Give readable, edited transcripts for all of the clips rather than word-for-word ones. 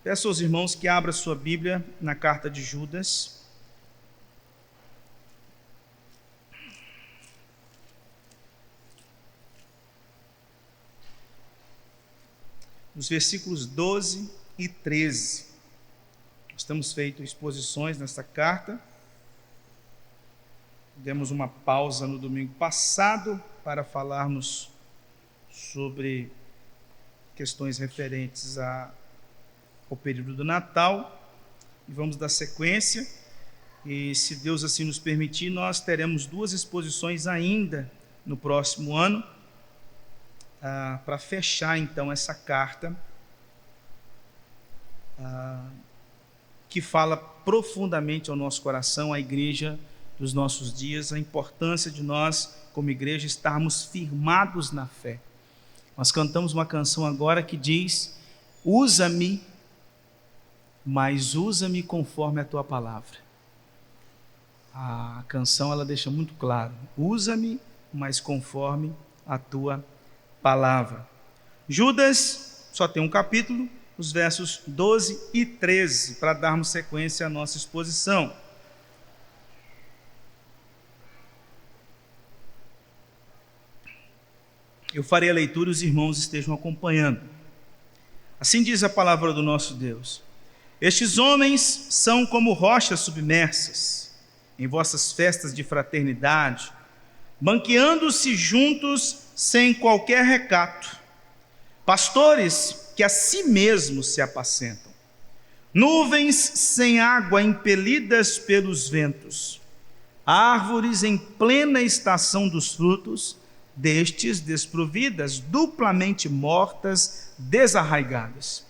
Peço aos irmãos que abram sua Bíblia na carta de Judas. Nos versículos 12 e 13. Nós temos feito exposições nessa carta. Demos uma pausa no domingo passado para falarmos sobre questões referentes ao período do Natal. E vamos dar sequência. E se Deus assim nos permitir, nós teremos 2 exposições ainda no próximo ano, para fechar então essa carta, que fala profundamente ao nosso coração, à igreja dos nossos dias, a importância de nós, como igreja, estarmos firmados na fé. Nós cantamos uma canção agora que diz: usa-me, mas usa-me conforme a tua palavra. A canção ela deixa muito claro: usa-me, mas conforme a tua palavra. Judas só tem um capítulo, os versos 12 e 13, para darmos sequência à nossa exposição. Eu farei a leitura e os irmãos estejam acompanhando. Assim diz a palavra do nosso Deus: estes homens são como rochas submersas em vossas festas de fraternidade, banqueando-se juntos sem qualquer recato, pastores que a si mesmos se apacentam, nuvens sem água impelidas pelos ventos, árvores em plena estação dos frutos, destes desprovidas, duplamente mortas, desarraigadas,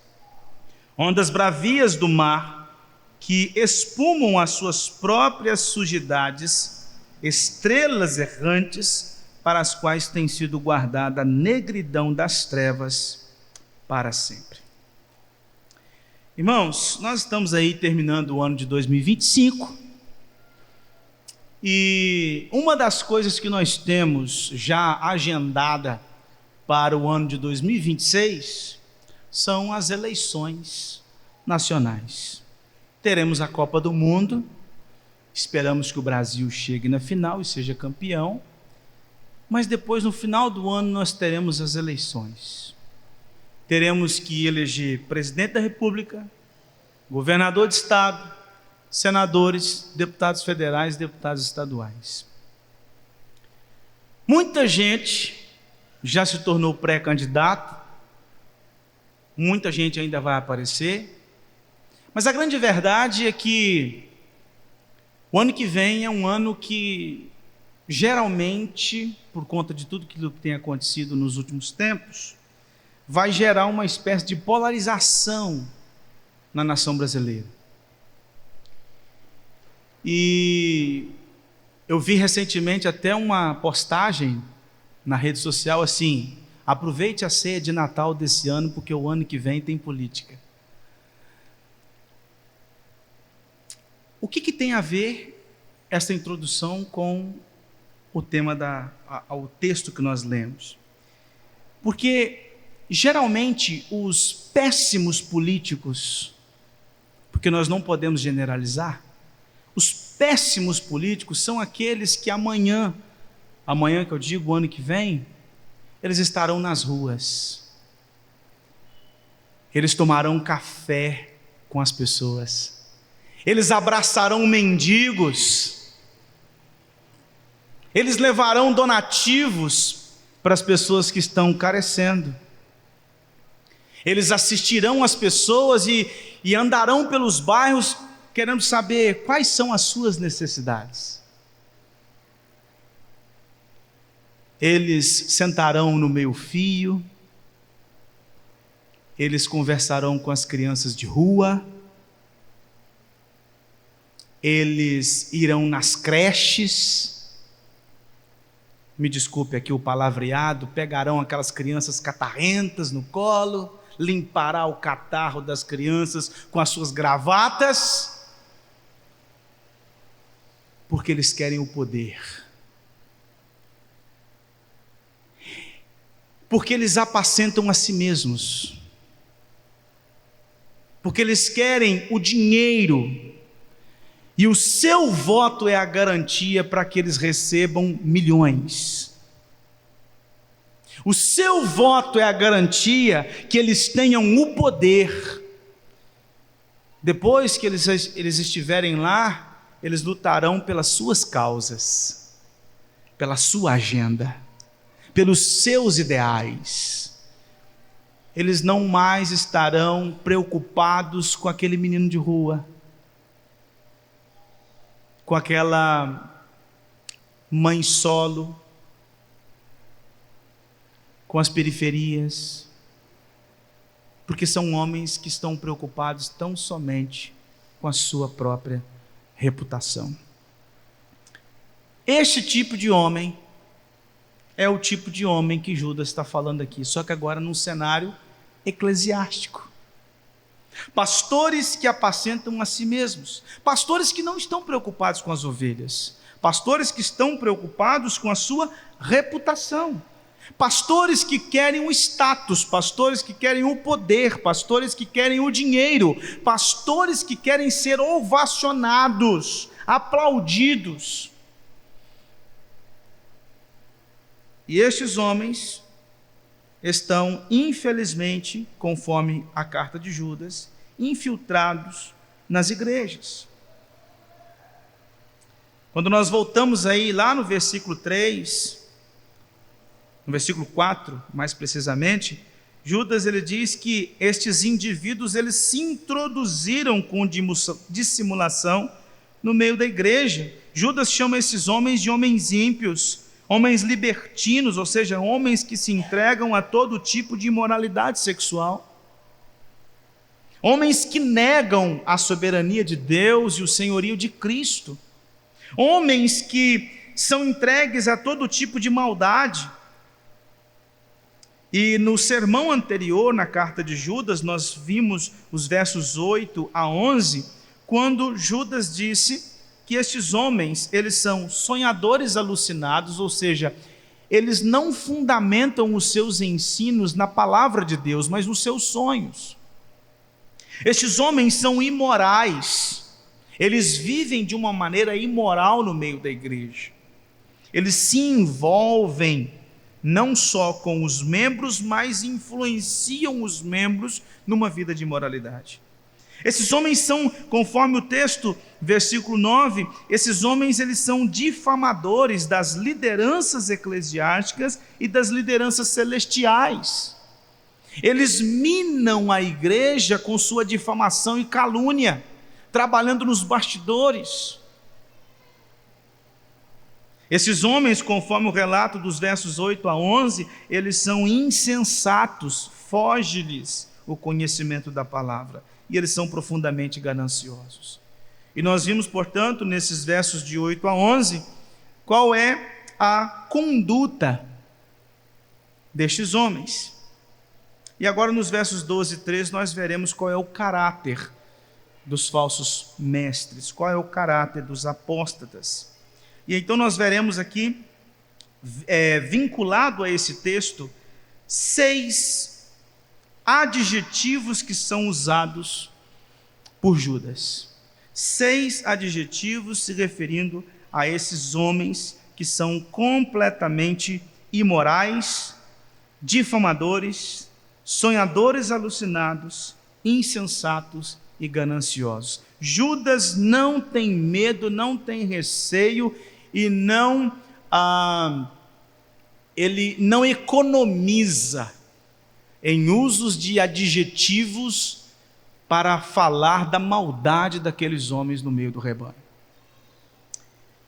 ondas bravias do mar, que espumam as suas próprias sujidades, estrelas errantes, para as quais tem sido guardada a negridão das trevas para sempre. Irmãos, nós estamos aí terminando o ano de 2025, e uma das coisas que nós temos já agendada para o ano de 2026 são as eleições nacionais. Teremos a Copa do Mundo, esperamos que o Brasil chegue na final e seja campeão, mas depois, no final do ano, nós teremos as eleições. Teremos que eleger presidente da República, governador de estado, senadores, deputados federais, deputados estaduais. Muita gente já se tornou pré-candidato, muita gente ainda vai aparecer, mas a grande verdade é que o ano que vem é um ano que, geralmente, por conta de tudo aquilo que tem acontecido nos últimos tempos, vai gerar uma espécie de polarização na nação brasileira. E eu vi recentemente até uma postagem na rede social assim: aproveite a ceia de Natal desse ano, porque o ano que vem tem política. O que tem a ver essa introdução com o tema ao texto que nós lemos? Porque geralmente os péssimos políticos, porque nós não podemos generalizar, os péssimos políticos são aqueles que amanhã que eu digo o ano que vem, eles estarão nas ruas, eles tomarão café com as pessoas, eles abraçarão mendigos, eles levarão donativos para as pessoas que estão carecendo, eles assistirão as pessoas e andarão pelos bairros querendo saber quais são as suas necessidades. Eles sentarão no meio-fio, eles conversarão com as crianças de rua, eles irão nas creches, me desculpe aqui o palavreado, pegarão aquelas crianças catarrentas no colo, limpará o catarro das crianças com as suas gravatas, porque eles querem o poder, porque eles apacentam a si mesmos. porque eles querem o dinheiro, e o seu voto é a garantia para que eles recebam milhões. O seu voto é a garantia que eles tenham o poder. Depois que eles estiverem lá, eles lutarão pelas suas causas, pela sua agenda, pelos seus ideais. Eles não mais estarão preocupados com aquele menino de rua, com aquela mãe solo, com as periferias, porque são homens que estão preocupados tão somente com a sua própria reputação. Este tipo de homem é o tipo de homem que Judas está falando aqui, só que agora num cenário eclesiástico. Pastores que apacentam a si mesmos, pastores que não estão preocupados com as ovelhas, pastores que estão preocupados com a sua reputação, pastores que querem o status, pastores que querem o poder, pastores que querem o dinheiro, pastores que querem ser ovacionados, aplaudidos. E estes homens estão, infelizmente, conforme a carta de Judas, infiltrados nas igrejas. Quando nós voltamos aí lá no versículo 3, no versículo 4, mais precisamente, Judas ele diz que estes indivíduos eles se introduziram com dissimulação no meio da igreja. Judas chama esses homens de homens ímpios, homens libertinos, ou seja, homens que se entregam a todo tipo de imoralidade sexual, homens que negam a soberania de Deus e o senhorio de Cristo, homens que são entregues a todo tipo de maldade. E no sermão anterior, na carta de Judas, nós vimos os versos 8 a 11, quando Judas disse que estes homens, eles são sonhadores alucinados, ou seja, eles não fundamentam os seus ensinos na palavra de Deus, mas nos seus sonhos. Estes homens são imorais, eles vivem de uma maneira imoral no meio da igreja, eles se envolvem não só com os membros, mas influenciam os membros numa vida de imoralidade. Esses homens são, conforme o texto, versículo 9, esses homens eles são difamadores das lideranças eclesiásticas e das lideranças celestiais. Eles minam a igreja com sua difamação e calúnia, trabalhando nos bastidores. Esses homens, conforme o relato dos versos 8 a 11, eles são insensatos, foge-lhes o conhecimento da palavra, e eles são profundamente gananciosos. E nós vimos, portanto, nesses versos de 8 a 11, qual é a conduta destes homens. E agora nos versos 12 e 13 nós veremos qual é o caráter dos falsos mestres, qual é o caráter dos apóstatas. E então nós veremos aqui, vinculado a esse texto, 6 adjetivos que são usados por Judas. 6 adjetivos se referindo a esses homens que são completamente imorais, difamadores, sonhadores alucinados, insensatos e gananciosos. Judas não tem medo, não tem receio e ele não economiza em usos de adjetivos para falar da maldade daqueles homens no meio do rebanho.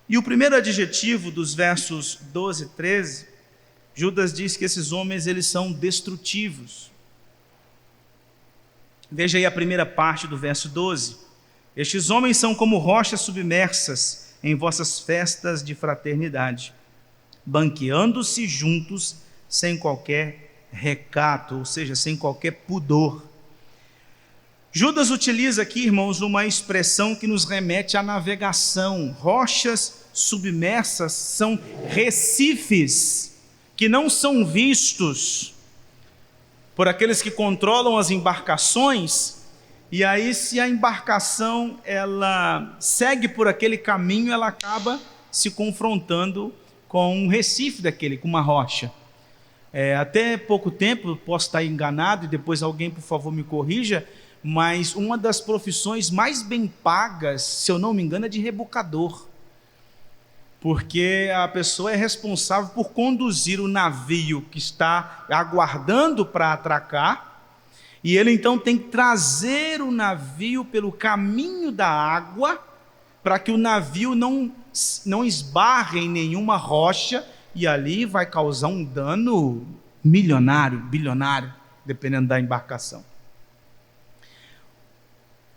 E o primeiro adjetivo dos versos 12 e 13, Judas diz que esses homens eles são destrutivos. Veja aí a primeira parte do verso 12. Estes homens são como rochas submersas em vossas festas de fraternidade, banqueando-se juntos sem qualquer recato, ou seja, sem qualquer pudor. Judas utiliza aqui, irmãos, uma expressão que nos remete à navegação. Rochas submersas são recifes que não são vistos por aqueles que controlam as embarcações, E aí, se a embarcação ela segue por aquele caminho, ela acaba se confrontando com um recife daquele, com uma rocha. Até pouco tempo, posso estar enganado, e depois alguém, por favor, me corrija, mas uma das profissões mais bem pagas, se eu não me engano, é de rebocador. Porque a pessoa é responsável por conduzir o navio que está aguardando para atracar, e ele então tem que trazer o navio pelo caminho da água, para que o navio não esbarre em nenhuma rocha, e ali vai causar um dano milionário, bilionário, dependendo da embarcação.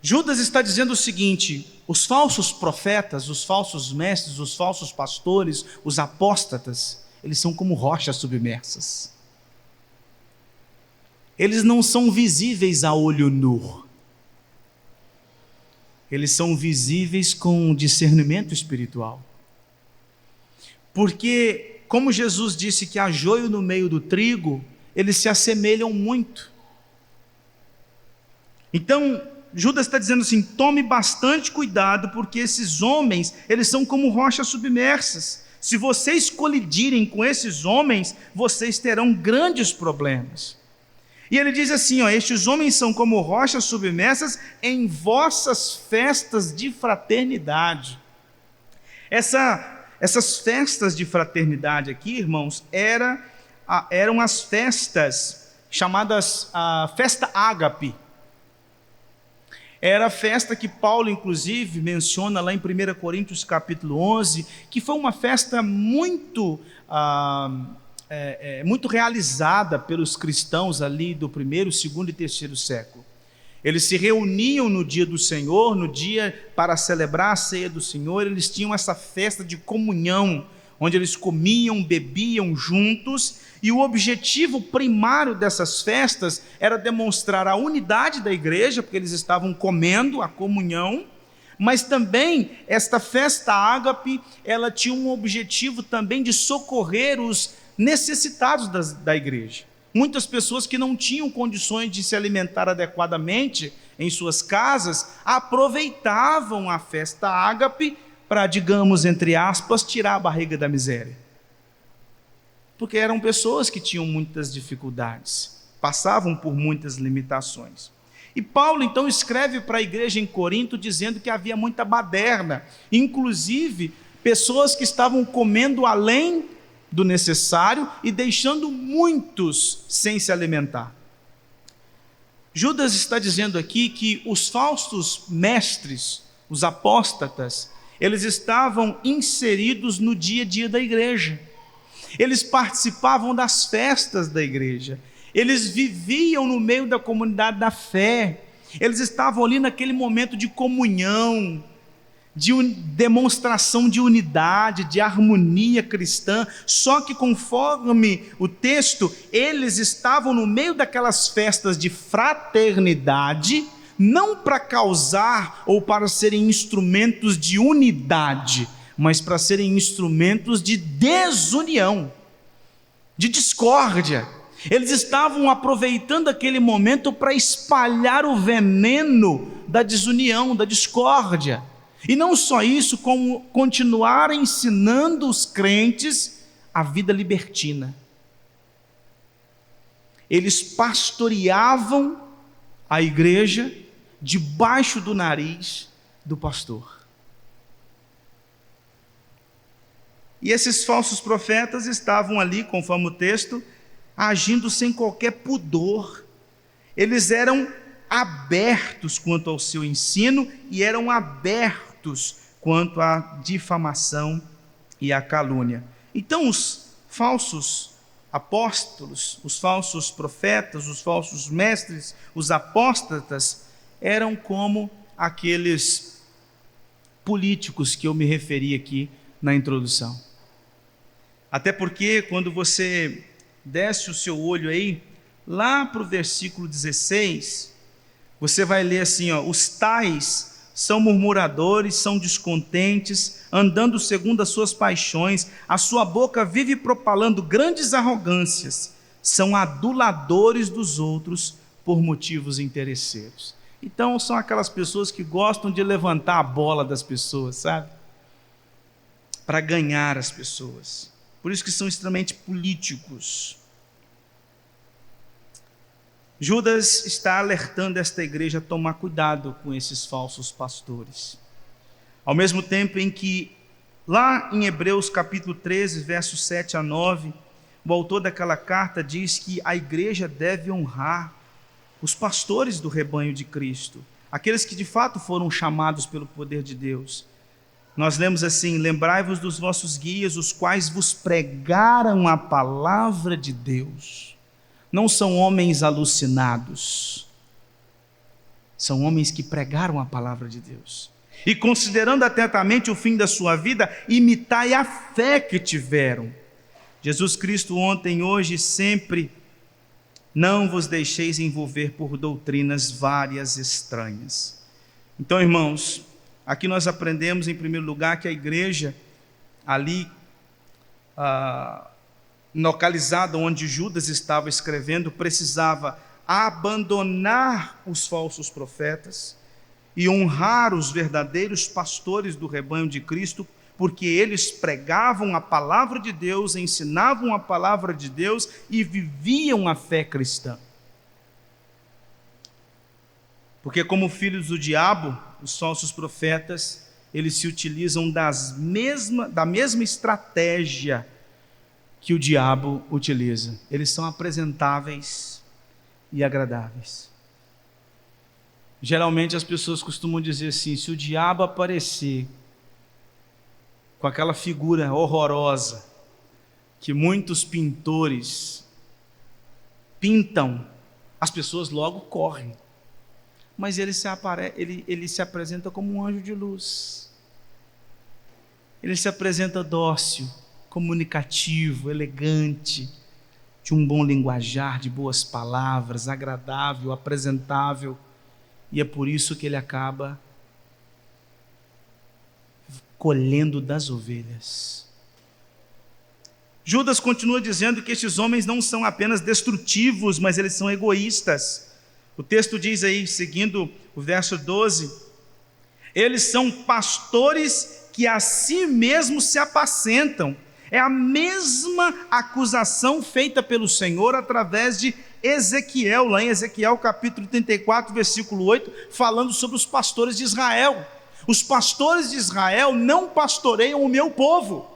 Judas está dizendo o seguinte: os falsos profetas, os falsos mestres, os falsos pastores, os apóstatas, eles são como rochas submersas. Eles não são visíveis a olho nu. Eles são visíveis com discernimento espiritual. Porque, como Jesus disse que há joio no meio do trigo, eles se assemelham muito. Então, Judas está dizendo assim: tome bastante cuidado, porque esses homens, eles são como rochas submersas. Se vocês colidirem com esses homens, vocês terão grandes problemas. E ele diz assim, estes homens são como rochas submersas em vossas festas de fraternidade. Essas festas de fraternidade aqui, irmãos, eram as festas chamadas festa ágape. Era a festa que Paulo, inclusive, menciona lá em 1 Coríntios capítulo 11, que foi uma festa muito realizada pelos cristãos ali do 1º, 2º e 3º século. Eles se reuniam no dia do Senhor, no dia para celebrar a ceia do Senhor, eles tinham essa festa de comunhão, onde eles comiam, bebiam juntos, e o objetivo primário dessas festas era demonstrar a unidade da igreja, porque eles estavam comendo a comunhão, mas também esta festa ágape, ela tinha um objetivo também de socorrer os necessitados da igreja. Muitas pessoas que não tinham condições de se alimentar adequadamente em suas casas, aproveitavam a festa ágape para, digamos, entre aspas, tirar a barriga da miséria. Porque eram pessoas que tinham muitas dificuldades, passavam por muitas limitações. E Paulo então escreve para a igreja em Corinto dizendo que havia muita baderna, inclusive pessoas que estavam comendo além do necessário e deixando muitos sem se alimentar. Judas está dizendo aqui que os falsos mestres, os apóstatas, eles estavam inseridos no dia a dia da igreja. Eles participavam das festas da igreja. Eles viviam no meio da comunidade da fé. Eles estavam ali naquele momento de comunhão, de demonstração de unidade, de harmonia cristã. Só que, conforme o texto, eles estavam no meio daquelas festas de fraternidade, não para causar ou para serem instrumentos de unidade, mas para serem instrumentos de desunião, de discórdia. Eles estavam aproveitando aquele momento para espalhar o veneno da desunião, da discórdia. E não só isso, como continuar ensinando os crentes a vida libertina. Eles pastoreavam a igreja debaixo do nariz do pastor. E esses falsos profetas estavam ali, conforme o texto, agindo sem qualquer pudor. Eles eram abertos quanto ao seu ensino e eram abertos quanto à difamação e à calúnia. Então os falsos apóstolos, os falsos profetas, os falsos mestres, os apóstatas, eram como aqueles políticos que eu me referi aqui na introdução. Até porque quando você desce o seu olho aí, lá para o versículo 16, você vai ler assim, os tais são murmuradores, são descontentes, andando segundo as suas paixões, a sua boca vive propalando grandes arrogâncias, são aduladores dos outros por motivos interesseiros. Então são aquelas pessoas que gostam de levantar a bola das pessoas, sabe? Para ganhar as pessoas. Por isso que são extremamente políticos. Judas está alertando esta igreja a tomar cuidado com esses falsos pastores. Ao mesmo tempo em que, lá em Hebreus capítulo 13, versos 7 a 9, o autor daquela carta diz que a igreja deve honrar os pastores do rebanho de Cristo, aqueles que de fato foram chamados pelo poder de Deus. Nós lemos assim: lembrai-vos dos vossos guias, os quais vos pregaram a palavra de Deus. Não são homens alucinados, são homens que pregaram a palavra de Deus. E considerando atentamente o fim da sua vida, imitai a fé que tiveram. Jesus Cristo ontem, hoje e sempre, não vos deixeis envolver por doutrinas várias estranhas. Então, irmãos, aqui nós aprendemos em primeiro lugar que a igreja ali localizada onde Judas estava escrevendo precisava abandonar os falsos profetas e honrar os verdadeiros pastores do rebanho de Cristo, porque eles pregavam a palavra de Deus, ensinavam a palavra de Deus e viviam a fé cristã. Porque como filhos do diabo, os falsos profetas, eles se utilizam da mesma estratégia que o diabo utiliza. Eles são apresentáveis e agradáveis. Geralmente as pessoas costumam dizer assim: se o diabo aparecer com aquela figura horrorosa que muitos pintores pintam, as pessoas logo correm. Mas ele se apresenta como um anjo de luz. Ele se apresenta dócil, comunicativo, elegante, de um bom linguajar, de boas palavras, agradável, apresentável. E é por isso que ele acaba colhendo das ovelhas. Judas continua dizendo que estes homens não são apenas destrutivos, mas eles são egoístas. O texto diz aí, seguindo o verso 12, eles são pastores que a si mesmos se apacentam. É a mesma acusação feita pelo Senhor através de Ezequiel, lá em Ezequiel capítulo 34, versículo 8, falando sobre os pastores de Israel. Os pastores de Israel não pastoreiam o meu povo,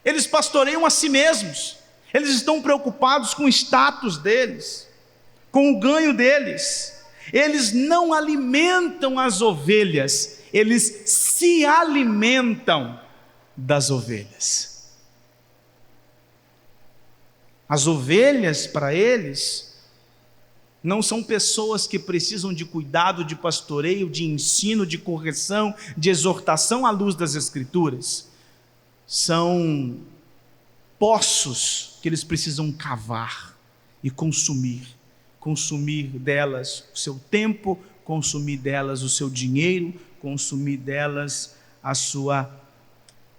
eles pastoreiam a si mesmos. Eles estão preocupados com o status deles, com o ganho deles. Eles não alimentam as ovelhas, eles se alimentam das ovelhas. As ovelhas, para eles, não são pessoas que precisam de cuidado, de pastoreio, de ensino, de correção, de exortação à luz das Escrituras. São poços que eles precisam cavar e consumir delas o seu tempo, consumir delas o seu dinheiro, consumir delas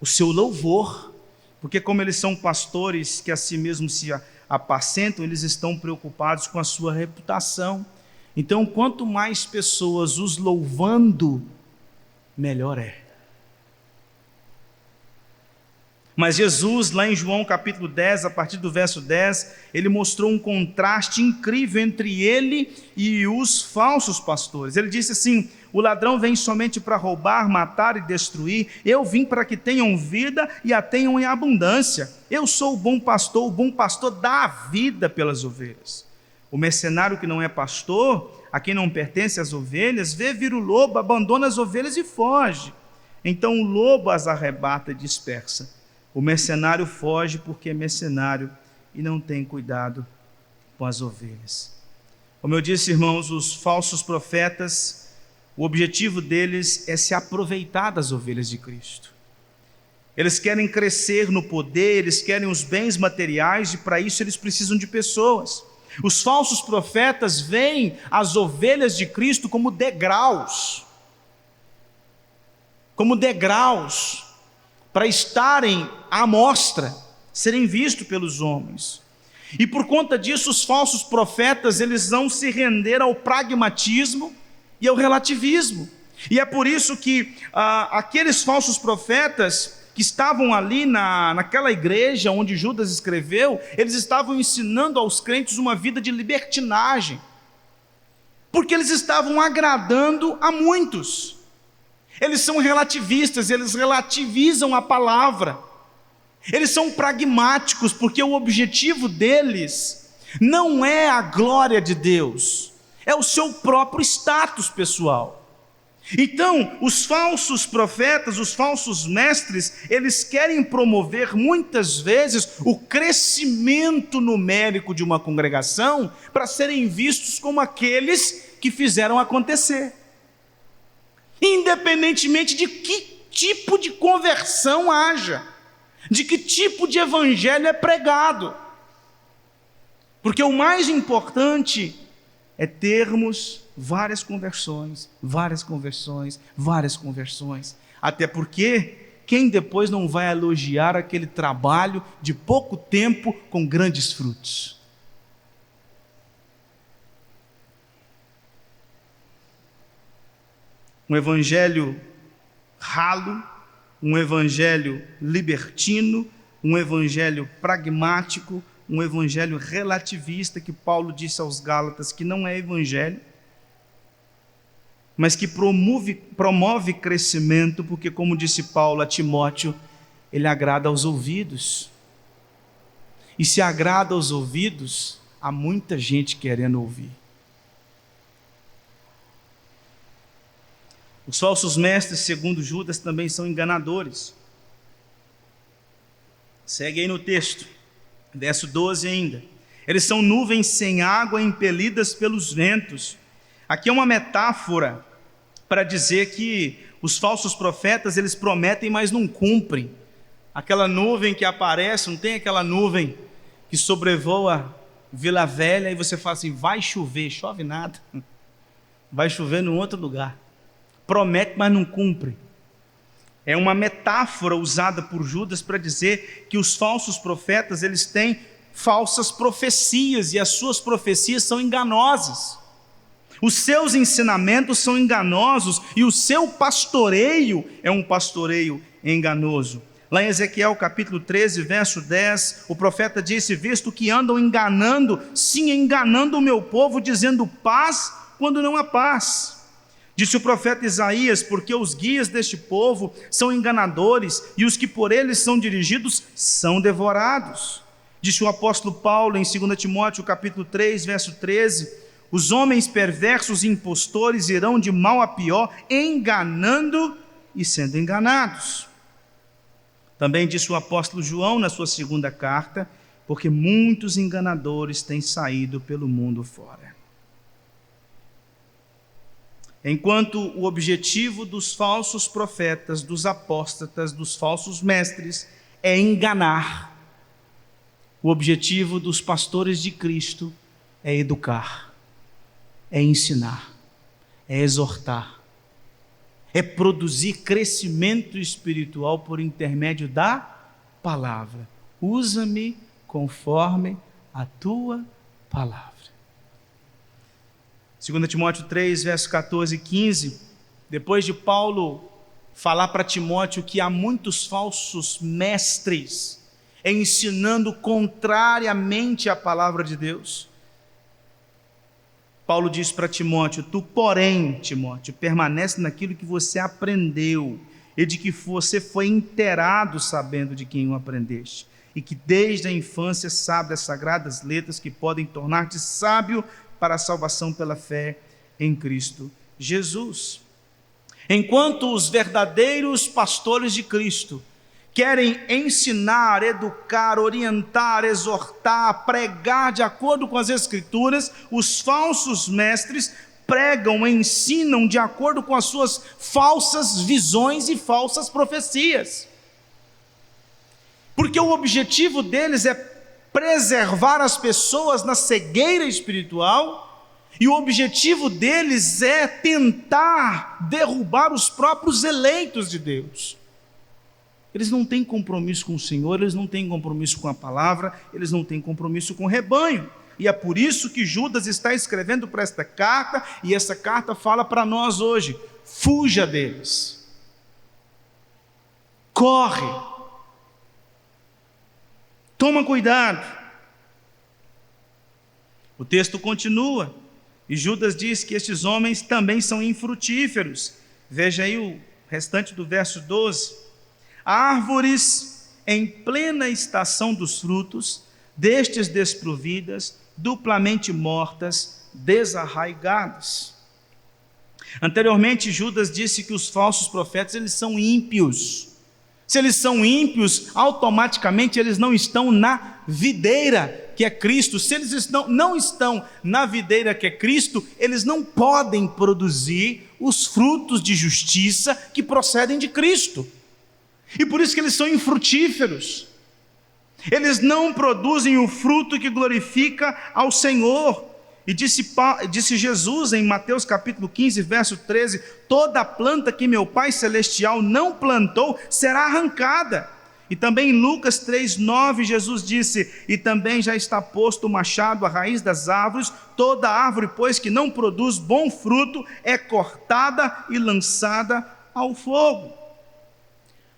o seu louvor, porque como eles são pastores que a si mesmos se apacentam, eles estão preocupados com a sua reputação. Então, quanto mais pessoas os louvando, melhor é. Mas Jesus, lá em João capítulo 10, a partir do verso 10, ele mostrou um contraste incrível entre ele e os falsos pastores. Ele disse assim: o ladrão vem somente para roubar, matar e destruir. Eu vim para que tenham vida e a tenham em abundância. Eu sou o bom pastor dá a vida pelas ovelhas. O mercenário que não é pastor, a quem não pertence as ovelhas, vê vir o lobo, abandona as ovelhas e foge. Então o lobo as arrebata e dispersa. O mercenário foge porque é mercenário e não tem cuidado com as ovelhas. Como eu disse, irmãos, os falsos profetas, o objetivo deles é se aproveitar das ovelhas de Cristo. Eles querem crescer no poder, eles querem os bens materiais e para isso eles precisam de pessoas. Os falsos profetas veem as ovelhas de Cristo como degraus para estarem à mostra, serem vistos pelos homens. E por conta disso, os falsos profetas, eles vão se render ao pragmatismo, e é o relativismo. E é por isso que aqueles falsos profetas que estavam ali naquela igreja onde Judas escreveu, eles estavam ensinando aos crentes uma vida de libertinagem, porque eles estavam agradando a muitos. Eles são relativistas, eles relativizam a palavra, eles são pragmáticos, porque o objetivo deles não é a glória de Deus, é o seu próprio status pessoal. Então, os falsos profetas, os falsos mestres, eles querem promover muitas vezes o crescimento numérico de uma congregação para serem vistos como aqueles que fizeram acontecer, independentemente de que tipo de conversão haja, de que tipo de evangelho é pregado, porque o mais importante é termos várias conversões, até porque quem depois não vai elogiar aquele trabalho de pouco tempo com grandes frutos? Um evangelho ralo, um evangelho libertino, um evangelho pragmático, um evangelho relativista, que Paulo disse aos Gálatas que não é evangelho, mas que promove crescimento, porque, como disse Paulo a Timóteo, ele agrada aos ouvidos. E se agrada aos ouvidos, há muita gente querendo ouvir. Os falsos mestres, segundo Judas, também são enganadores. Segue aí no texto, verso 12 ainda. Eles são nuvens sem água impelidas pelos ventos. Aqui é uma metáfora para dizer que os falsos profetas, eles prometem, mas não cumprem. Aquela nuvem que aparece, não tem aquela nuvem que sobrevoa Vila Velha e você fala assim, vai chover, chove nada, vai chover em outro lugar. Promete, mas não cumpre. É uma metáfora usada por Judas para dizer que os falsos profetas, eles têm falsas profecias e as suas profecias são enganosas. Os seus ensinamentos são enganosos e o seu pastoreio é um pastoreio enganoso. Lá em Ezequiel capítulo 13, verso 10, o profeta disse, visto que andam enganando, sim, enganando o meu povo, dizendo paz, quando não há paz. Disse o profeta Isaías, porque os guias deste povo são enganadores e os que por eles são dirigidos são devorados. Disse o apóstolo Paulo em 2 Timóteo capítulo 3, verso 13, os homens perversos e impostores irão de mal a pior, enganando e sendo enganados. Também disse o apóstolo João na sua segunda carta, porque muitos enganadores têm saído pelo mundo fora. Enquanto o objetivo dos falsos profetas, dos apóstatas, dos falsos mestres é enganar, o objetivo dos pastores de Cristo é educar, é ensinar, é exortar, é produzir crescimento espiritual por intermédio da palavra. Usa-me conforme a tua palavra. 2 Timóteo 3, verso 14 e 15, depois de Paulo falar para Timóteo que há muitos falsos mestres ensinando contrariamente à palavra de Deus, Paulo diz para Timóteo, tu porém, Timóteo, permanece naquilo que você aprendeu e de que você foi inteirado sabendo de quem o aprendeste, e que desde a infância sabe as sagradas letras que podem tornar-te sábio para a salvação pela fé em Cristo Jesus. Enquanto os verdadeiros pastores de Cristo querem ensinar, educar, orientar, exortar, pregar de acordo com as Escrituras, os falsos mestres pregam, ensinam de acordo com as suas falsas visões e falsas profecias. Porque o objetivo deles é preservar as pessoas na cegueira espiritual, e o objetivo deles é tentar derrubar os próprios eleitos de Deus. Eles não têm compromisso com o Senhor, eles não têm compromisso com a palavra, eles não têm compromisso com o rebanho. E é por isso que Judas está escrevendo para esta carta, e essa carta fala para nós hoje: fuja deles, corre, toma cuidado. O texto continua, e Judas diz que estes homens também são infrutíferos. Veja aí o restante do verso 12: árvores em plena estação dos frutos, destes desprovidas, duplamente mortas, desarraigadas. Anteriormente, Judas disse que os falsos profetas, eles são ímpios. Se eles são ímpios, automaticamente eles não estão na videira que é Cristo. Se eles não estão na videira que é Cristo, eles não podem produzir os frutos de justiça que procedem de Cristo. E por isso que eles são infrutíferos. Eles não produzem o fruto que glorifica ao Senhor. E disse Jesus em Mateus capítulo 15, verso 13: toda planta que meu Pai Celestial não plantou será arrancada. E também em Lucas 3,9, Jesus disse: e também já está posto o machado à raiz das árvores, toda árvore, pois, que não produz bom fruto, é cortada e lançada ao fogo.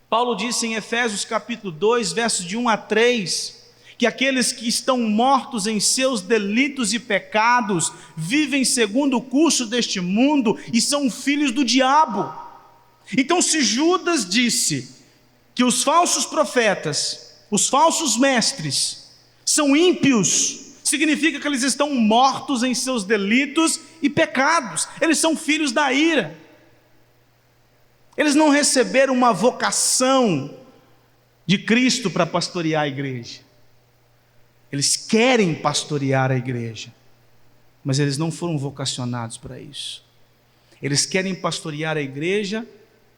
Paulo disse em Efésios capítulo 2, versos de 1 a 3, que aqueles que estão mortos em seus delitos e pecados, vivem segundo o curso deste mundo e são filhos do diabo. Então, se Judas disse que os falsos profetas, os falsos mestres, são ímpios, significa que eles estão mortos em seus delitos e pecados, eles são filhos da ira. Eles não receberam uma vocação de Cristo para pastorear a igreja. Eles querem pastorear a igreja, mas eles não foram vocacionados para isso. Eles querem pastorear a igreja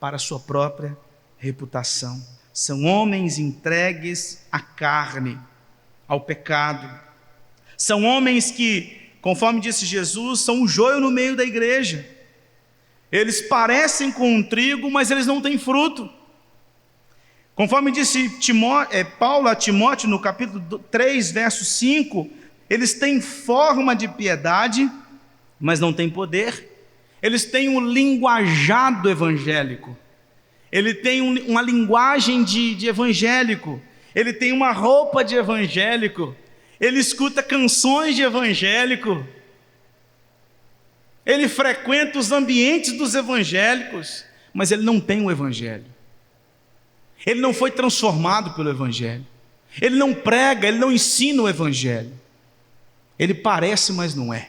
para a sua própria reputação. São homens entregues à carne, ao pecado. São homens que, conforme disse Jesus, são um joio no meio da igreja. Eles parecem com um trigo, mas eles não têm fruto. Conforme disse Paulo a Timóteo no capítulo 3, verso 5, eles têm forma de piedade, mas não têm poder. Eles têm um linguajado evangélico. Ele tem uma linguagem de evangélico. Ele tem uma roupa de evangélico. Ele escuta canções de evangélico. Ele frequenta os ambientes dos evangélicos, mas ele não tem o evangelho. Ele não foi transformado pelo evangelho. Ele não prega, ele não ensina o evangelho. Ele parece, mas não é.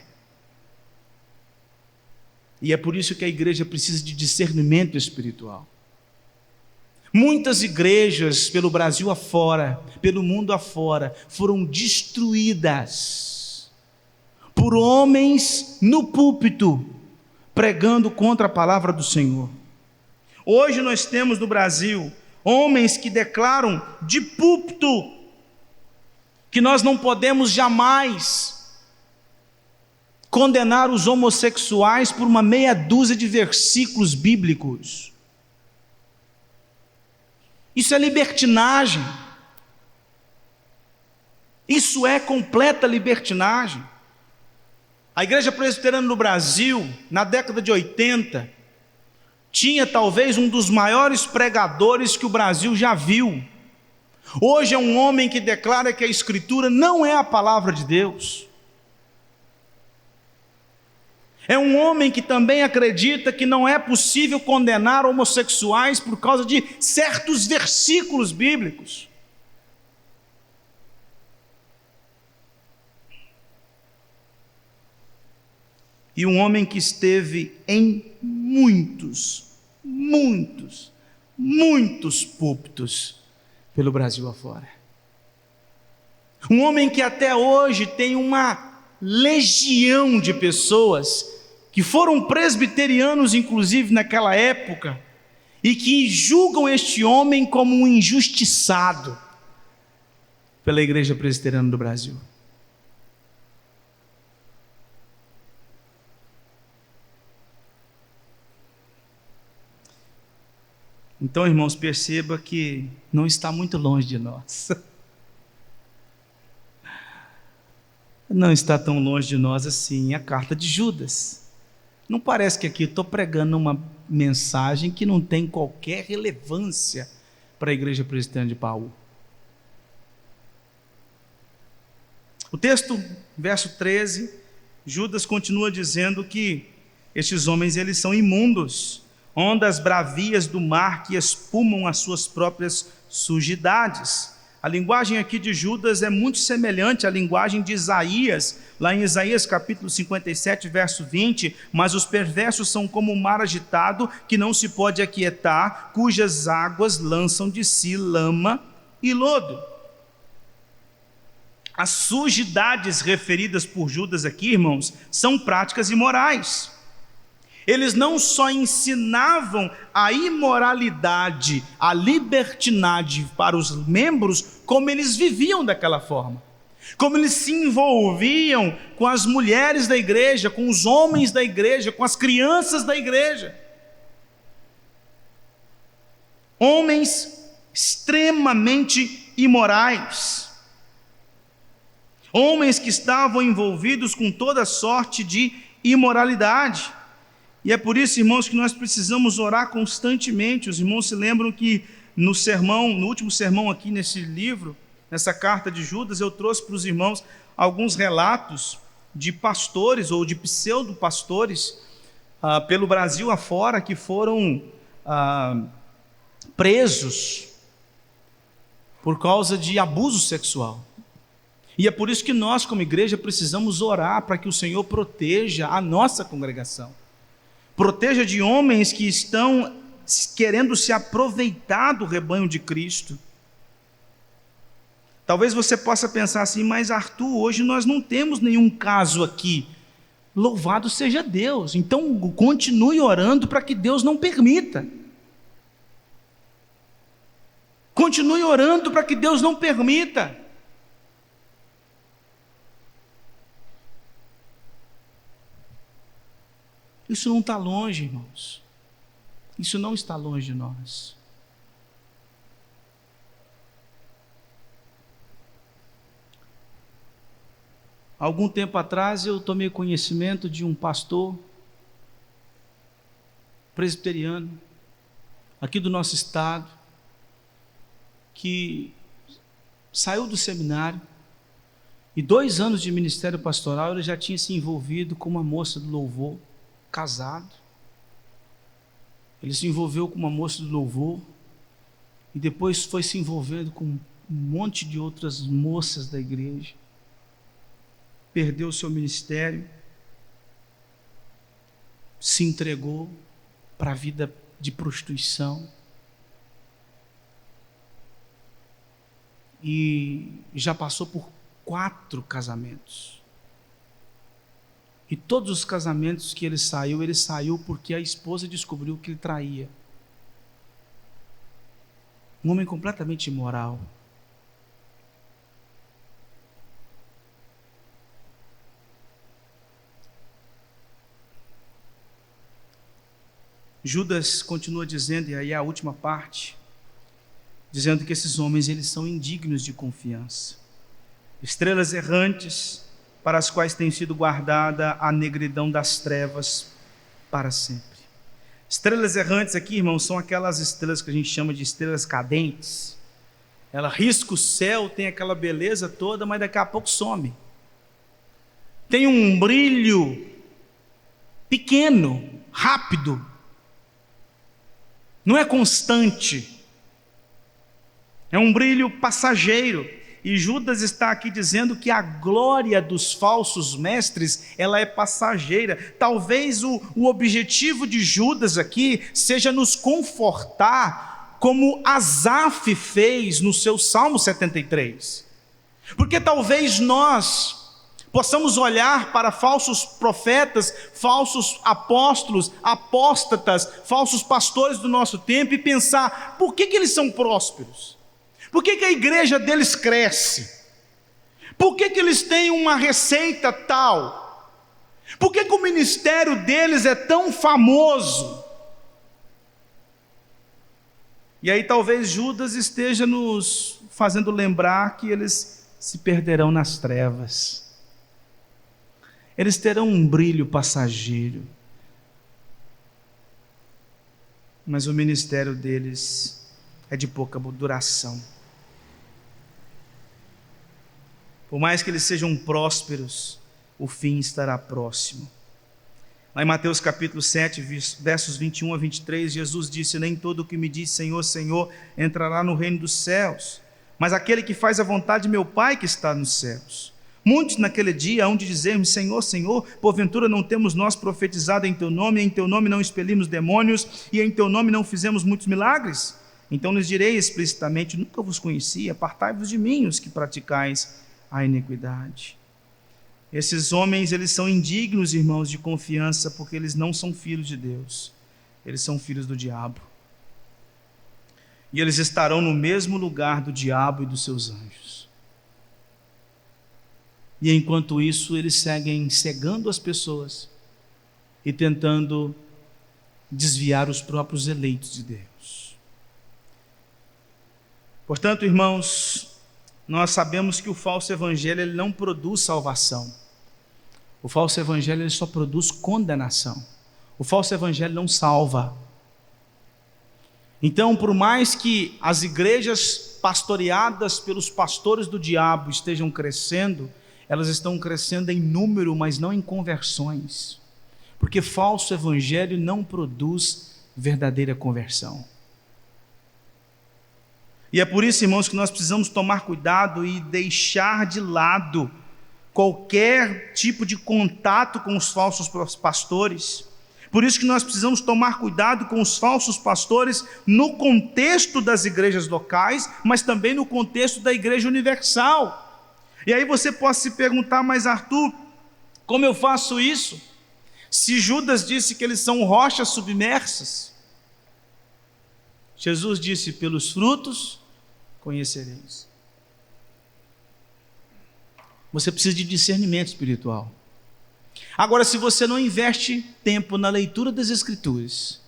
E é por isso que a igreja precisa de discernimento espiritual. Muitas igrejas pelo Brasil afora, pelo mundo afora, foram destruídas por homens no púlpito, pregando contra a palavra do Senhor. Hoje nós temos no Brasil homens que declaram de púlpito que nós não podemos jamais condenar os homossexuais por uma meia dúzia de versículos bíblicos. Isso é libertinagem. Isso é completa libertinagem. A igreja presbiteriana no Brasil, na década de 80, tinha talvez um dos maiores pregadores que o Brasil já viu. Hoje é um homem que declara que a Escritura não é a palavra de Deus. É um homem que também acredita que não é possível condenar homossexuais por causa de certos versículos bíblicos. E um homem que esteve em muitos púlpitos pelo Brasil afora. Um homem que até hoje tem uma legião de pessoas que foram presbiterianos, inclusive naquela época, e que julgam este homem como um injustiçado pela igreja presbiteriana do Brasil. Então, irmãos, perceba que não está muito longe de nós. Não está tão longe de nós assim a carta de Judas. Não parece que aqui eu estou pregando uma mensagem que não tem qualquer relevância para a igreja presbiteriana de Baú. O texto, verso 13, Judas continua dizendo que estes homens eles são imundos, ondas bravias do mar que espumam as suas próprias sujidades. A linguagem aqui de Judas é muito semelhante à linguagem de Isaías, lá em Isaías capítulo 57, verso 20, mas os perversos são como o mar agitado, que não se pode aquietar, cujas águas lançam de si lama e lodo. As sujidades referidas por Judas aqui, irmãos, são práticas imorais. Eles não só ensinavam a imoralidade, a libertinagem para os membros, como eles viviam daquela forma. Como eles se envolviam com as mulheres da igreja, com os homens da igreja, com as crianças da igreja. Homens extremamente imorais. Homens que estavam envolvidos com toda sorte de imoralidade. E é por isso, irmãos, que nós precisamos orar constantemente. Os irmãos se lembram que no último sermão aqui nesse livro, nessa carta de Judas, eu trouxe para os irmãos alguns relatos de pastores ou de pseudo-pastores pelo Brasil afora que foram presos por causa de abuso sexual. E é por isso que nós, como igreja, precisamos orar para que o Senhor proteja a nossa congregação. Proteja de homens que estão querendo se aproveitar do rebanho de Cristo. Talvez você possa pensar assim, mas Arthur, hoje nós não temos nenhum caso aqui. Louvado seja Deus. Então continue orando para que Deus não permita. Continue orando para que Deus não permita. Isso não está longe, irmãos. Isso não está longe de nós. Algum tempo atrás eu tomei conhecimento de um pastor presbiteriano, aqui do nosso estado, que saiu do seminário e 2 anos de ministério pastoral ele já tinha se envolvido com uma moça do louvor, casado. Ele se envolveu com uma moça do louvor e depois foi se envolvendo com um monte de outras moças da igreja. Perdeu o seu ministério, se entregou para a vida de prostituição e já passou por 4 casamentos. E todos os casamentos que ele saiu porque a esposa descobriu que ele traía. Um homem completamente imoral. Judas continua dizendo, e aí a última parte, dizendo que esses homens eles são indignos de confiança. Estrelas errantes, para as quais tem sido guardada a negridão das trevas para sempre. Estrelas errantes aqui, irmãos, são aquelas estrelas que a gente chama de estrelas cadentes. Ela risca o céu, tem aquela beleza toda, mas daqui a pouco some. Tem um brilho pequeno, rápido. Não é constante. É um brilho passageiro. E Judas está aqui dizendo que a glória dos falsos mestres, ela é passageira. Talvez o objetivo de Judas aqui seja nos confortar, como Asaf fez no seu Salmo 73. Porque talvez nós possamos olhar para falsos profetas, falsos apóstolos, apóstatas, falsos pastores do nosso tempo e pensar, por que eles são prósperos? Por que a igreja deles cresce? Por que eles têm uma receita tal? Por que o ministério deles é tão famoso? E aí talvez Judas esteja nos fazendo lembrar que eles se perderão nas trevas. eles terão um brilho passageiro, mas o ministério deles é de pouca duração. Por mais que eles sejam prósperos, o fim estará próximo. Lá em Mateus capítulo 7, versos 21 a 23, Jesus disse: nem todo o que me diz Senhor, Senhor, entrará no reino dos céus, mas aquele que faz a vontade de meu Pai que está nos céus. Muitos naquele dia hão de dizer-me: Senhor, Senhor, porventura não temos nós profetizado em Teu nome, e em Teu nome não expelimos demônios, e em Teu nome não fizemos muitos milagres? Então lhes direi explicitamente: nunca vos conheci, apartai-vos de mim, os que praticais a iniquidade. Esses homens, eles são indignos, irmãos, de confiança, porque eles não são filhos de Deus, eles são filhos do diabo. E eles estarão no mesmo lugar do diabo e dos seus anjos. E enquanto isso, eles seguem cegando as pessoas e tentando desviar os próprios eleitos de Deus. Portanto, irmãos, nós sabemos que o falso evangelho ele não produz salvação. O falso evangelho ele só produz condenação. O falso evangelho não salva. Então, por mais que as igrejas pastoreadas pelos pastores do diabo estejam crescendo, elas estão crescendo em número, mas não em conversões. Porque falso evangelho não produz verdadeira conversão. E é por isso, irmãos, que nós precisamos tomar cuidado e deixar de lado qualquer tipo de contato com os falsos pastores. Por isso que nós precisamos tomar cuidado com os falsos pastores no contexto das igrejas locais, mas também no contexto da igreja universal. E aí você pode se perguntar: mas Arthur, como eu faço isso? Se Judas disse que eles são rochas submersas, Jesus disse: pelos frutos conhecereis. Você precisa de discernimento espiritual. Agora, se você não investe tempo na leitura das Escrituras,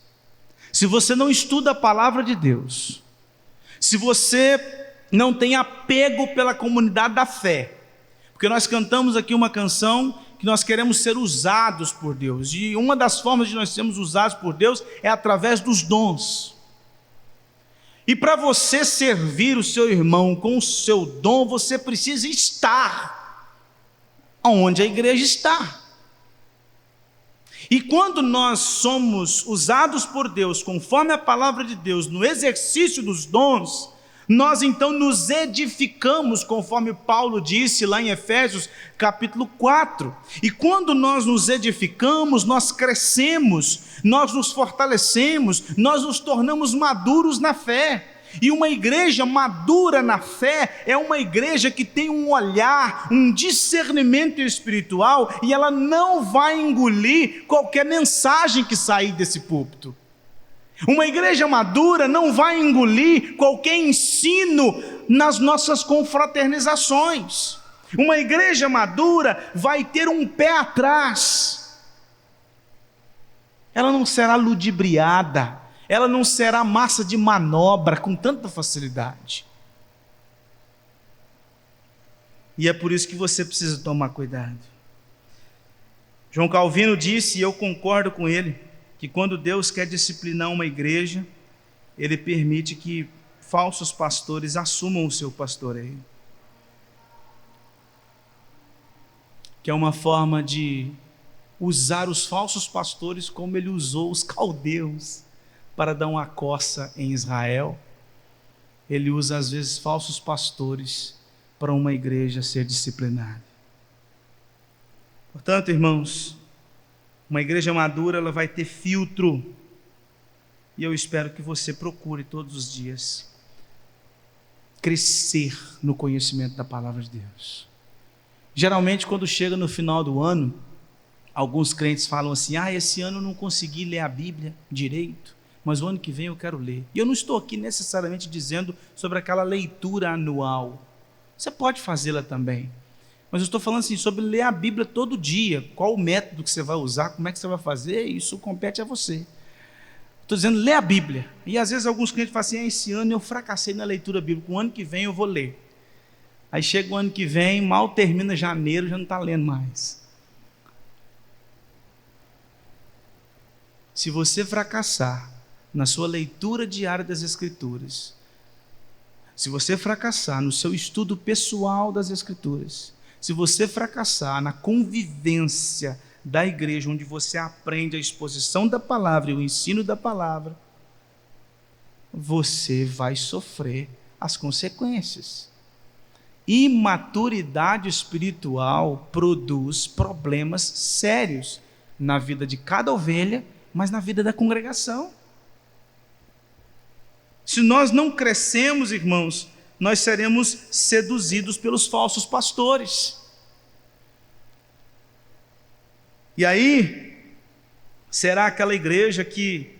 se você não estuda a palavra de Deus, se você não tem apego pela comunidade da fé, porque nós cantamos aqui uma canção que nós queremos ser usados por Deus, e uma das formas de nós sermos usados por Deus é através dos dons. E para você servir o seu irmão com o seu dom, você precisa estar onde a igreja está. E quando nós somos usados por Deus, conforme a palavra de Deus, no exercício dos dons, nós então nos edificamos, conforme Paulo disse lá em Efésios capítulo 4. E quando nós nos edificamos, nós crescemos, nós nos fortalecemos, nós nos tornamos maduros na fé. E uma igreja madura na fé é uma igreja que tem um olhar, um discernimento espiritual, e ela não vai engolir qualquer mensagem que sair desse púlpito. Uma igreja madura não vai engolir qualquer ensino nas nossas confraternizações. Uma igreja madura vai ter um pé atrás. Ela não será ludibriada, ela não será massa de manobra com tanta facilidade. E é por isso que você precisa tomar cuidado. João Calvino disse, e eu concordo com ele, que quando Deus quer disciplinar uma igreja, Ele permite que falsos pastores assumam o seu pastoreio. Que é uma forma de usar os falsos pastores como Ele usou os caldeus para dar uma coça em Israel. Ele usa às vezes falsos pastores para uma igreja ser disciplinada. Portanto, irmãos, uma igreja madura, ela vai ter filtro, e eu espero que você procure todos os dias crescer no conhecimento da palavra de Deus. Geralmente, quando chega no final do ano, alguns crentes falam assim: esse ano eu não consegui ler a Bíblia direito, mas o ano que vem eu quero ler. E eu não estou aqui necessariamente dizendo sobre aquela leitura anual, você pode fazê-la também, mas eu estou falando assim, sobre ler a Bíblia todo dia. Qual o método que você vai usar, como é que você vai fazer, isso compete a você. Estou dizendo, lê a Bíblia. E às vezes alguns clientes falam assim: esse ano eu fracassei na leitura bíblica, o ano que vem eu vou ler. Aí chega o ano que vem, mal termina janeiro, já não está lendo mais. Se você fracassar na sua leitura diária das Escrituras, se você fracassar no seu estudo pessoal das Escrituras, se você fracassar na convivência da igreja, onde você aprende a exposição da palavra e o ensino da palavra, você vai sofrer as consequências. Imaturidade espiritual produz problemas sérios na vida de cada ovelha, mas na vida da congregação. Se nós não crescemos, irmãos, nós seremos seduzidos pelos falsos pastores. E aí, será aquela igreja que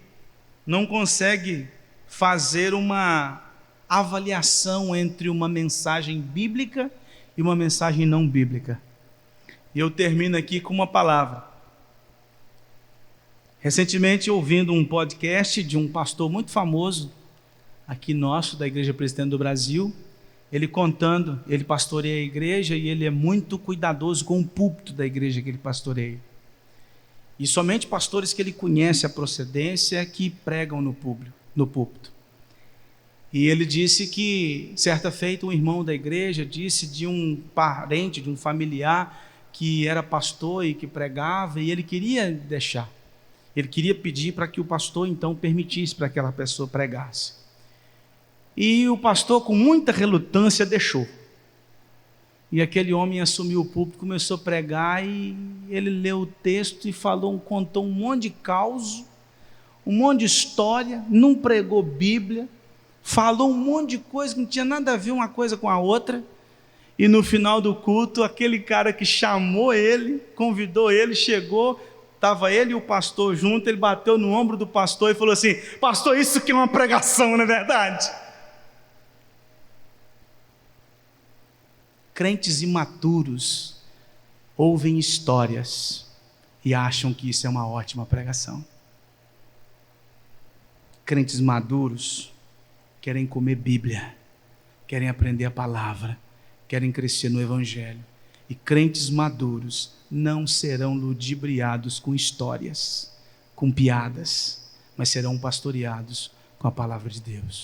não consegue fazer uma avaliação entre uma mensagem bíblica e uma mensagem não bíblica. E eu termino aqui com uma palavra. Recentemente, ouvindo um podcast de um pastor muito famoso, aqui nosso, da Igreja Presbiteriana do Brasil, ele contando, ele pastoreia a igreja e ele é muito cuidadoso com o púlpito da igreja que ele pastoreia. E somente pastores que ele conhece a procedência que pregam no púlpito. E ele disse que, certa feita, um irmão da igreja disse de um parente, de um familiar que era pastor e que pregava, e ele queria deixar. Ele queria pedir para que o pastor, então, permitisse para que aquela pessoa pregasse. E o pastor, com muita relutância, deixou. E aquele homem assumiu o púlpito, começou a pregar, e ele leu o texto e contou um monte de caos, um monte de história, não pregou Bíblia, falou um monte de coisa que não tinha nada a ver uma coisa com a outra, e no final do culto, aquele cara que chamou ele, convidou ele, chegou, estava ele e o pastor junto, ele bateu no ombro do pastor e falou assim: pastor, isso que é uma pregação, não é verdade? Crentes imaturos ouvem histórias e acham que isso é uma ótima pregação. Crentes maduros querem comer Bíblia, querem aprender a palavra, querem crescer no Evangelho. E crentes maduros não serão ludibriados com histórias, com piadas, mas serão pastoreados com a palavra de Deus.